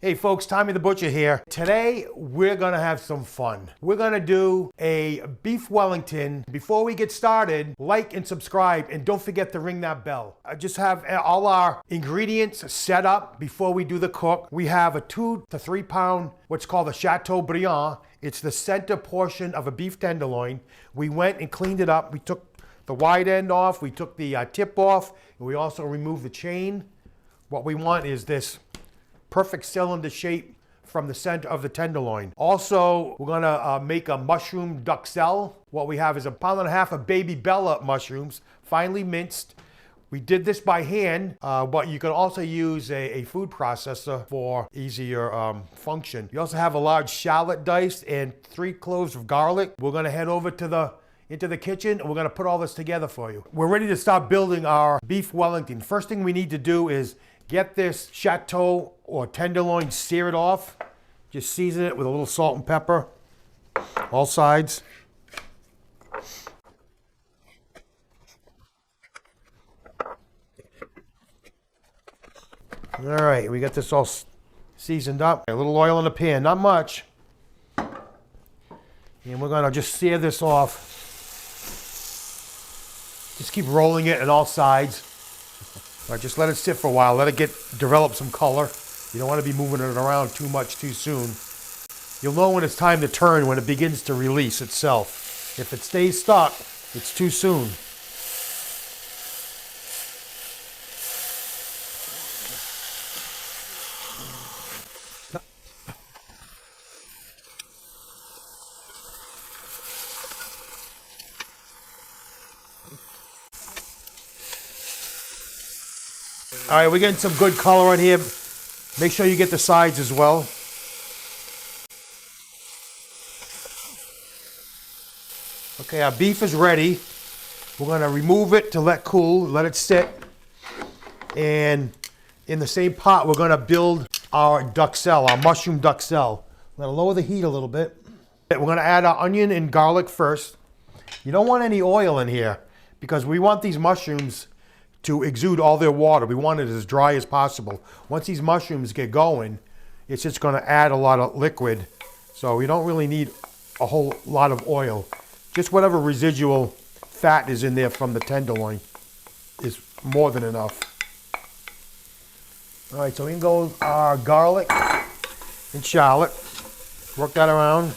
Hey folks, Tommy the Butcher here. Today we're gonna have some fun. We're gonna do a beef Wellington. Before we get started, like and subscribe and don't forget to ring that bell. I just have all our ingredients set up before we do the cook. We have a 2 to 3 pound, what's called a chateaubriand. It's the center portion of a beef tenderloin. We went and cleaned it up. We took the wide end off, we took the tip off, and we also removed the chain. What we want is this perfect cylinder shape from the center of the tenderloin. Also, we're gonna make a mushroom Duxelles. What we have is 1.5 pounds of baby Bella mushrooms, finely minced. We did this by hand, but you can also use a food processor for easier function. You also have a large shallot diced and 3 cloves of garlic. We're gonna head over to into the kitchen and we're gonna put all this together for you. We're ready to start building our beef Wellington. First thing we need to do is get this chateau or tenderloin seared off. Just season it with a little salt and pepper, all sides. All right, we got this all seasoned up. A little oil in the pan, not much. And we're gonna just sear this off. Just keep rolling it on all sides. All right, just let it sit for a while. Let it develop some color. You don't want to be moving it around too much too soon. You'll know when it's time to turn when it begins to release itself. If it stays stuck, it's too soon. All right, we're getting some good color on here. Make sure you get the sides as well. Okay, our beef is ready. We're gonna remove it to let cool, let it sit. And in the same pot, we're gonna build our Duxelles, our mushroom Duxelles. We're gonna lower the heat a little bit. We're gonna add our onion and garlic first. You don't want any oil in here because we want these mushrooms to exude all their water. We want it as dry as possible. Once these mushrooms get going, it's just gonna add a lot of liquid. So we don't really need a whole lot of oil. Just whatever residual fat is in there from the tenderloin is more than enough. All right, so in goes our garlic and shallot. Work that around.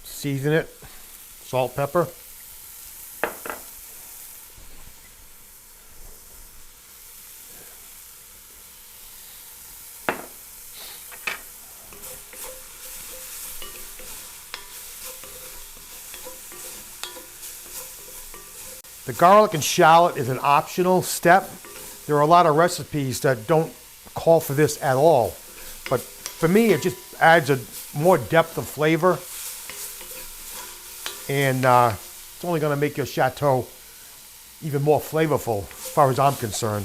Season it, salt, pepper. The garlic and shallot is an optional step. There are a lot of recipes that don't call for this at all. But for me, it just adds a more depth of flavor. And it's only going to make your chateau even more flavorful as far as I'm concerned.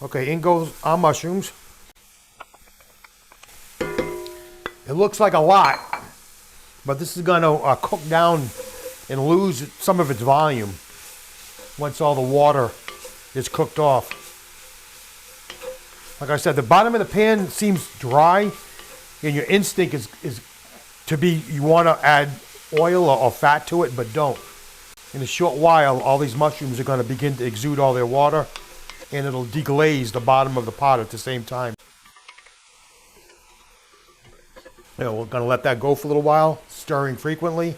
Okay, in goes our mushrooms. It looks like a lot, but this is going to cook down and lose some of its volume once all the water is cooked off. Like I said, the bottom of the pan seems dry, and your instinct is to be, you want to add oil or fat to it, but don't. In a short while, all these mushrooms are going to begin to exude all their water, and it'll deglaze the bottom of the pot at the same time. You know, we're going to let that go for a little while, stirring frequently.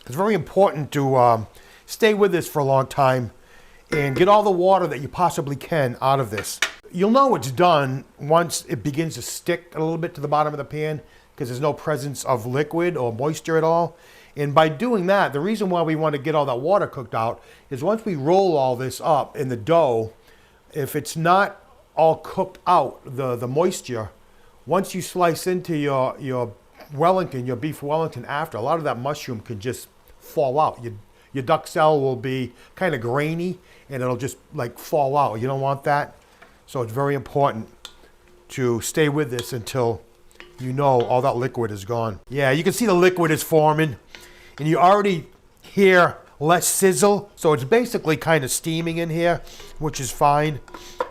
It's very important to stay with this for a long time and get all the water that you possibly can out of this. You'll know it's done once it begins to stick a little bit to the bottom of the pan because there's no presence of liquid or moisture at all. And by doing that, the reason why we want to get all that water cooked out is once we roll all this up in the dough, if it's not all cooked out, the moisture, once you slice into your Wellington, your beef Wellington after, a lot of that mushroom can just fall out. Your Duxelles will be kind of grainy and it'll just like fall out. You don't want that. So it's very important to stay with this until you know all that liquid is gone. Yeah, you can see the liquid is forming, and you already hear less sizzle, so it's basically kind of steaming in here, which is fine.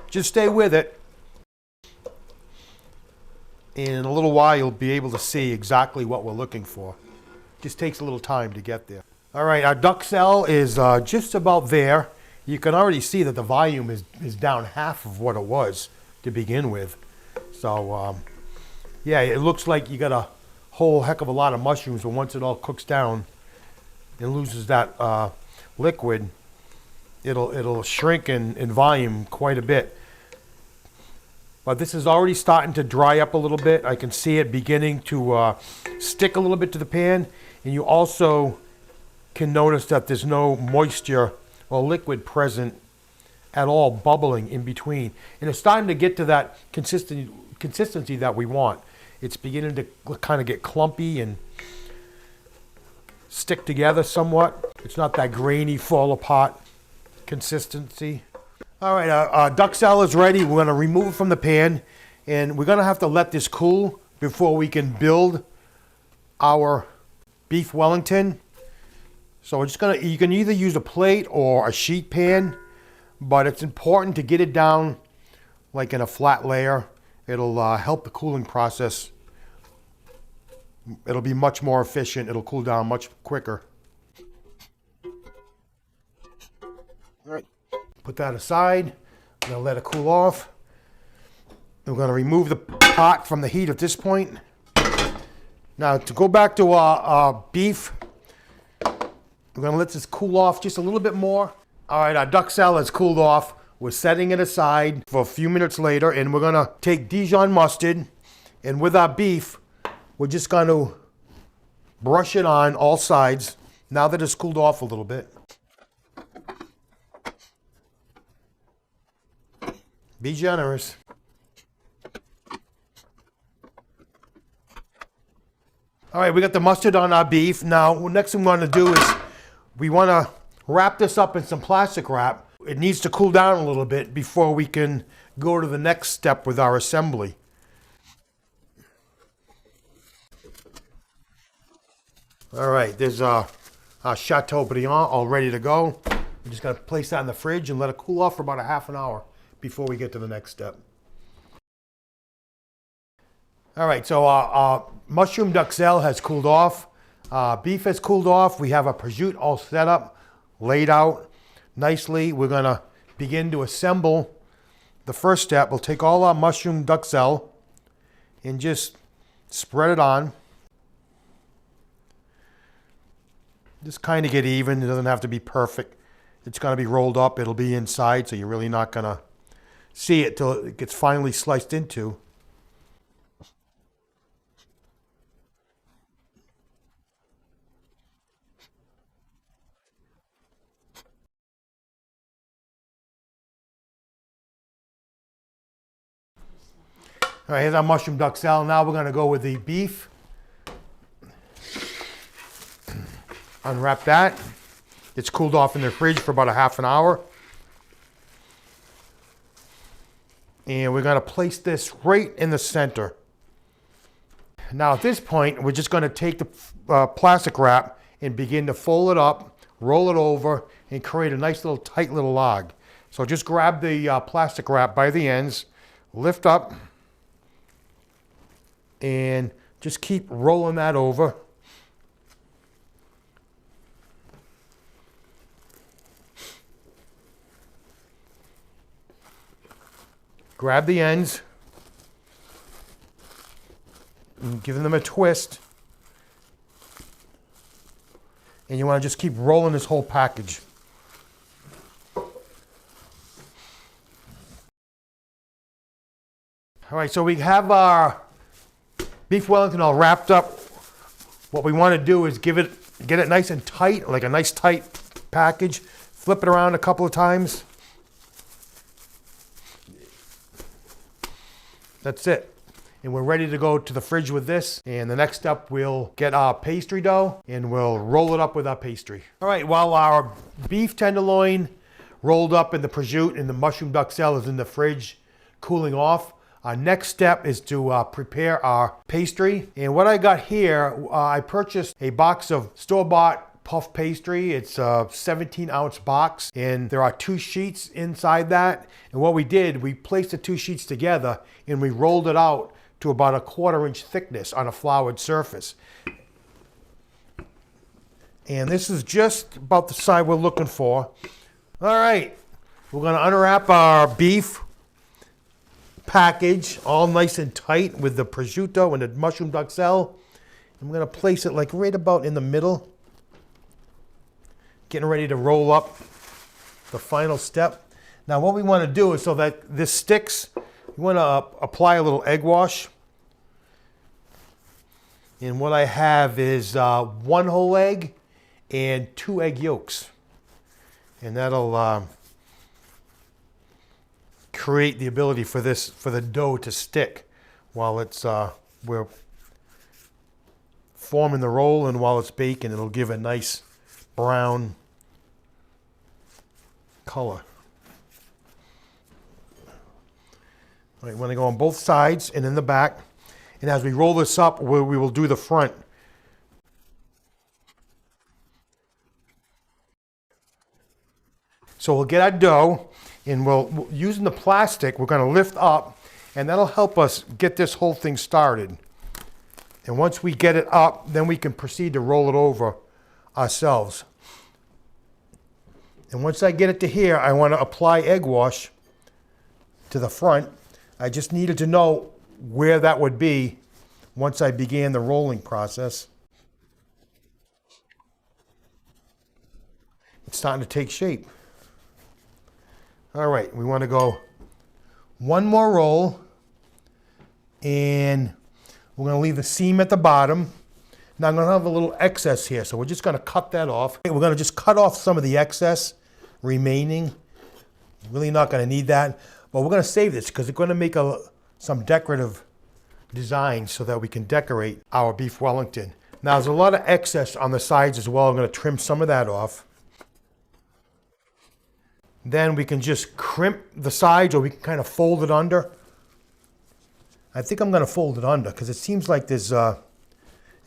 Just stay with it. And in a little while, you'll be able to see exactly what we're looking for. Just takes a little time to get there. All right, our Duxelles is just about there. You can already see that the volume is down half of what it was to begin with. So, yeah, it looks like you got a whole heck of a lot of mushrooms, but once it all cooks down and loses that liquid, it'll shrink in volume quite a bit. But this is already starting to dry up a little bit. I can see it beginning to stick a little bit to the pan. And you also can notice that there's no moisture or liquid present at all, bubbling in between. And it's starting to get to that consistency that we want. It's beginning to kind of get clumpy and stick together somewhat. It's not that grainy, fall apart consistency. All right, our Duxelles is ready. We're going to remove it from the pan, and we're going to have to let this cool before we can build our beef Wellington. So we're just going to, you can either use a plate or a sheet pan, but it's important to get it down like in a flat layer. It'll help the cooling process. It'll be much more efficient. It'll cool down much quicker. All right. Put that aside. I'm going to let it cool off. We're going to remove the pot from the heat at this point. Now, to go back to our beef, we're going to let this cool off just a little bit more. All right, our Duxelles has cooled off. We're setting it aside for a few minutes later, and we're going to take Dijon mustard, and with our beef, we're just going to brush it on all sides now that it's cooled off a little bit. Be generous. All right, we got the mustard on our beef. Now, the next thing we want to do is we want to wrap this up in some plastic wrap. It needs to cool down a little bit before we can go to the next step with our assembly. All right, there's our chateaubriand all ready to go. We're just going to place that in the fridge and let it cool off for about a half an hour before we get to the next step. All right, so our mushroom Duxelles has cooled off. Beef has cooled off. We have a prosciutto all set up, laid out nicely. We're gonna begin to assemble the first step. We'll take all our mushroom Duxelles and just spread it on. Just kind of get even. It doesn't have to be perfect. It's gonna be rolled up. It'll be inside, so you're really not gonna see it till it gets finely sliced into. All right, here's our mushroom Duxelles. Now we're going to go with the beef. Unwrap that. It's cooled off in the fridge for about a half an hour. And we're going to place this right in the center. Now at this point, we're just going to take the plastic wrap and begin to fold it up, roll it over, and create a nice little tight little log. So just grab the plastic wrap by the ends, lift up, and just keep rolling that over. Grab the ends and give them a twist. And you want to just keep rolling this whole package. All right, so we have our beef Wellington all wrapped up. What we want to do is get it nice and tight, like a nice tight package. Flip it around a couple of times. That's it. And we're ready to go to the fridge with this. And the next step, we'll get our pastry dough and we'll roll it up with our pastry. All right, while our beef tenderloin rolled up in the prosciutto and the mushroom Duxelles is in the fridge cooling off, Our next step is to prepare our pastry. And what I got here, I purchased a box of store-bought puff pastry. It's a 17-ounce box, and there are 2 sheets inside that. And what we did, we placed the 2 sheets together and we rolled it out to about a 1/4 inch thickness on a floured surface. And this is just about the size we're looking for. All right, we're gonna unwrap our beef package, all nice and tight with the prosciutto and the mushroom Duxelles. I'm gonna place it like right about in the middle. Getting ready to roll up the final step. Now what we wanna do is so that this sticks, you wanna apply a little egg wash. And what I have is 1 whole egg and 2 egg yolks. And that'll create the ability for the dough to stick while it's we're forming the roll, and while it's baking it'll give a nice brown color. All right, we want to go on both sides and in the back, and as we roll this up we will do the front. So we'll get our dough, and using the plastic, we're going to lift up, and that'll help us get this whole thing started. And once we get it up, then we can proceed to roll it over ourselves. And once I get it to here, I want to apply egg wash to the front. I just needed to know where that would be once I began the rolling process. It's starting to take shape. All right, we want to go 1 more roll, and we're going to leave the seam at the bottom. Now I'm going to have a little excess here, so we're just going to cut that off. We're going to just cut off some of the excess remaining. Really not going to need that, but we're going to save this because it's going to make some decorative designs so that we can decorate our beef Wellington. Now there's a lot of excess on the sides as well. I'm going to trim some of that off. Then we can just crimp the sides, or we can kind of fold it under. I think I'm going to fold it under because it seems like there's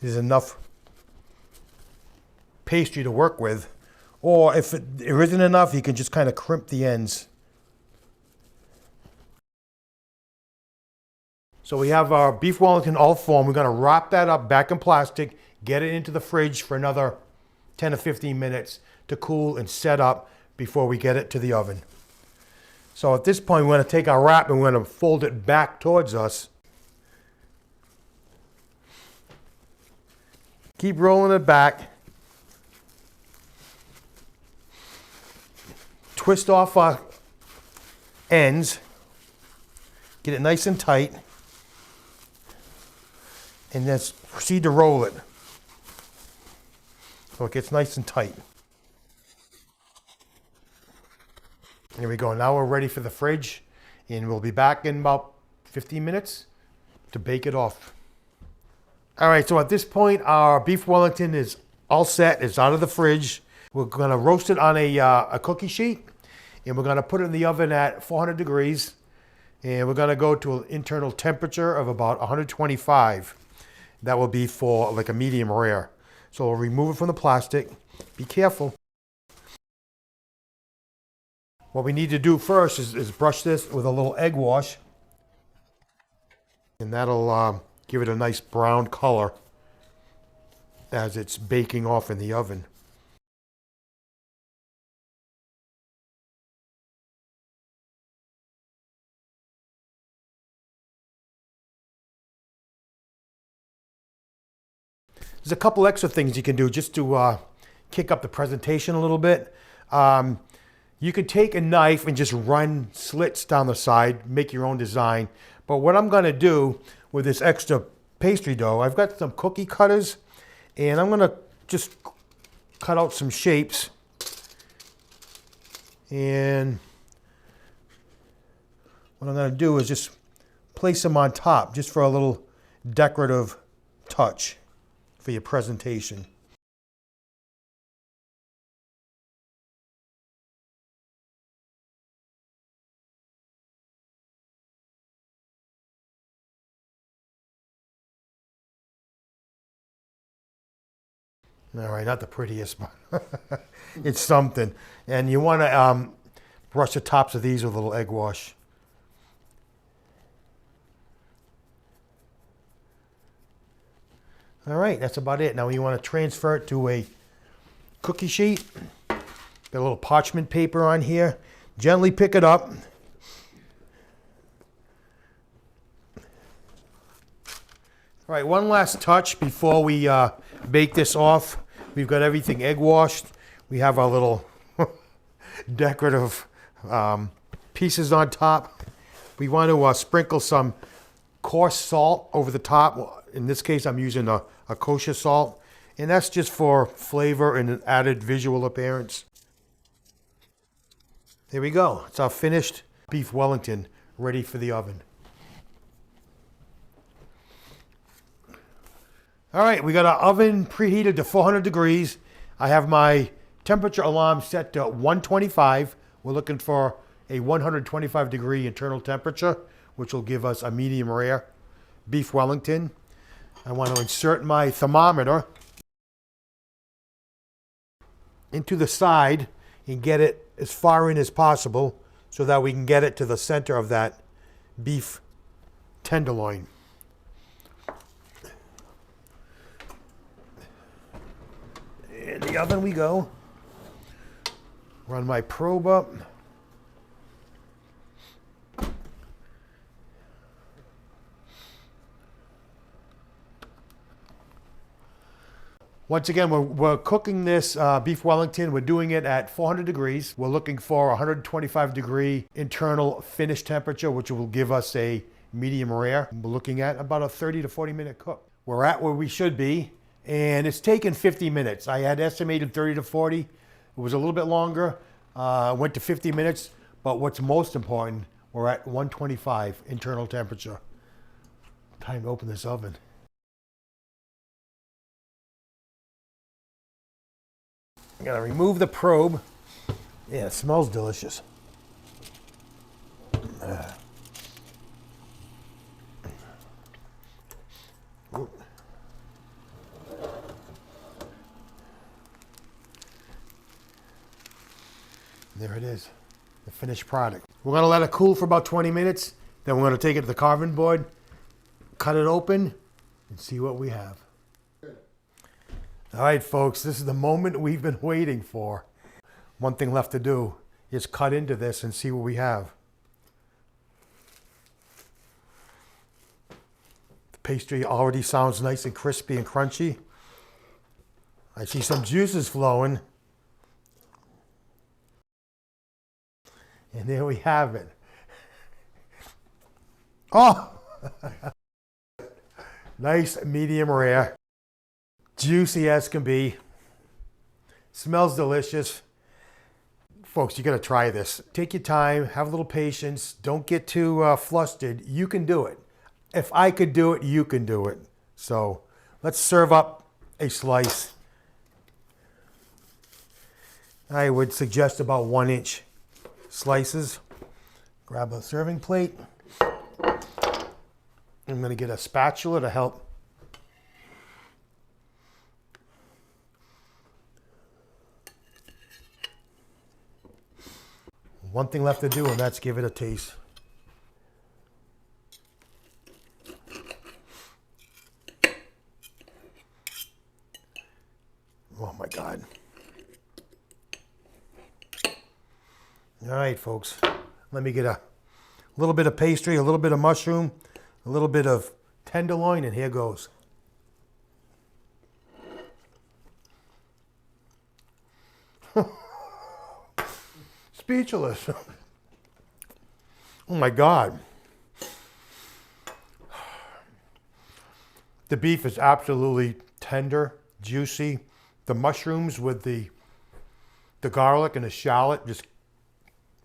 enough pastry to work with. Or if there isn't enough, you can just kind of crimp the ends. So we have our beef Wellington all formed. We're going to wrap that up back in plastic, get it into the fridge for another 10 to 15 minutes to cool and set up before we get it to the oven. So at this point, we're going to take our wrap and we're going to fold it back towards us. Keep rolling it back. Twist off our ends. Get it nice and tight. And then proceed to roll it so it gets nice and tight. Here we go. Now we're ready for the fridge, and we'll be back in about 15 minutes to bake it off. All right, so at this point, our beef Wellington is all set. It's out of the fridge. We're going to roast it on a cookie sheet, and we're going to put it in the oven at 400 degrees, and we're going to go to an internal temperature of about 125. That will be for like a medium rare. So we'll remove it from the plastic. Be careful. What we need to do first is brush this with a little egg wash. And that'll give it a nice brown color as it's baking off in the oven. There's a couple extra things you can do just to kick up the presentation a little bit. You could take a knife and just run slits down the side, make your own design. But what I'm going to do with this extra pastry dough, I've got some cookie cutters, and I'm going to just cut out some shapes. And what I'm going to do is just place them on top, just for a little decorative touch for your presentation. All right, not the prettiest, but it's something. And you want to brush the tops of these with a little egg wash. All right, that's about it. Now you want to transfer it to a cookie sheet. Got a little parchment paper on here. Gently pick it up. All right, one last touch before we bake this off. We've got everything egg washed. We have our little decorative pieces on top. We want to sprinkle some coarse salt over the top. In this case, I'm using a kosher salt, and that's just for flavor and an added visual appearance. There we go. It's our finished beef Wellington ready for the oven. All right, we got our oven preheated to 400 degrees. I have my temperature alarm set to 125. We're looking for a 125 degree internal temperature, which will give us a medium rare beef Wellington. I want to insert my thermometer into the side and get it as far in as possible so that we can get it to the center of that beef tenderloin. In the oven we go. Run my probe up. Once again, we're cooking this beef Wellington. We're doing it at 400 degrees. We're looking for 125 degree internal finish temperature, which will give us a medium rare. We're looking at about a 30 to 40 minute cook. We're at where we should be, and it's taken 50 minutes. I had estimated 30 to 40. It was a little bit longer. Went to 50 minutes, but what's most important, we're at 125 internal temperature. Time to open this oven. I'm gonna remove the probe. Yeah, it smells delicious. There it is, the finished product. We're gonna let it cool for about 20 minutes. Then we're gonna take it to the carving board, cut it open, and see what we have. All right, folks, this is the moment we've been waiting for. One thing left to do is cut into this and see what we have. The pastry already sounds nice and crispy and crunchy. I see some juices flowing. And there we have it. Oh! Nice medium rare. Juicy as can be. Smells delicious. Folks, you got to try this. Take your time, have a little patience. Don't get too flustered. You can do it. If I could do it, you can do it. So let's serve up a slice. I would suggest about 1-inch slices. Grab a serving plate. I'm going to get a spatula to help. One thing left to do, and that's give it a taste. Oh my God. All right, folks. Let me get a little bit of pastry, a little bit of mushroom, a little bit of tenderloin, and here goes. Speechless. Oh my God. The beef is absolutely tender, juicy. The mushrooms with the garlic and the shallot just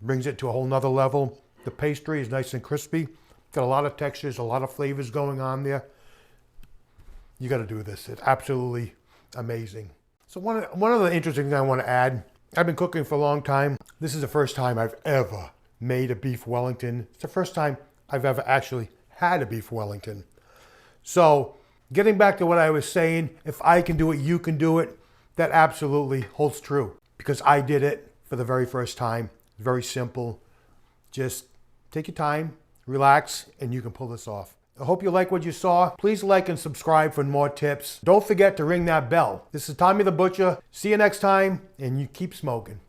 brings it to a whole nother level. The pastry is nice and crispy. Got a lot of textures, a lot of flavors going on there. You got to do this. It's absolutely amazing. So one of the interesting things I want to add, I've been cooking for a long time. This is the first time I've ever made a beef Wellington. It's the first time I've ever actually had a beef Wellington. So getting back to what I was saying, if I can do it, you can do it. that absolutely holds true because I did it for the very first time. Very simple. Just take your time, relax, and you can pull this off. I hope you like what you saw. Please like and subscribe for more tips. Don't forget to ring that bell. This is Tommy the Butcher. See you next time, and you keep smoking.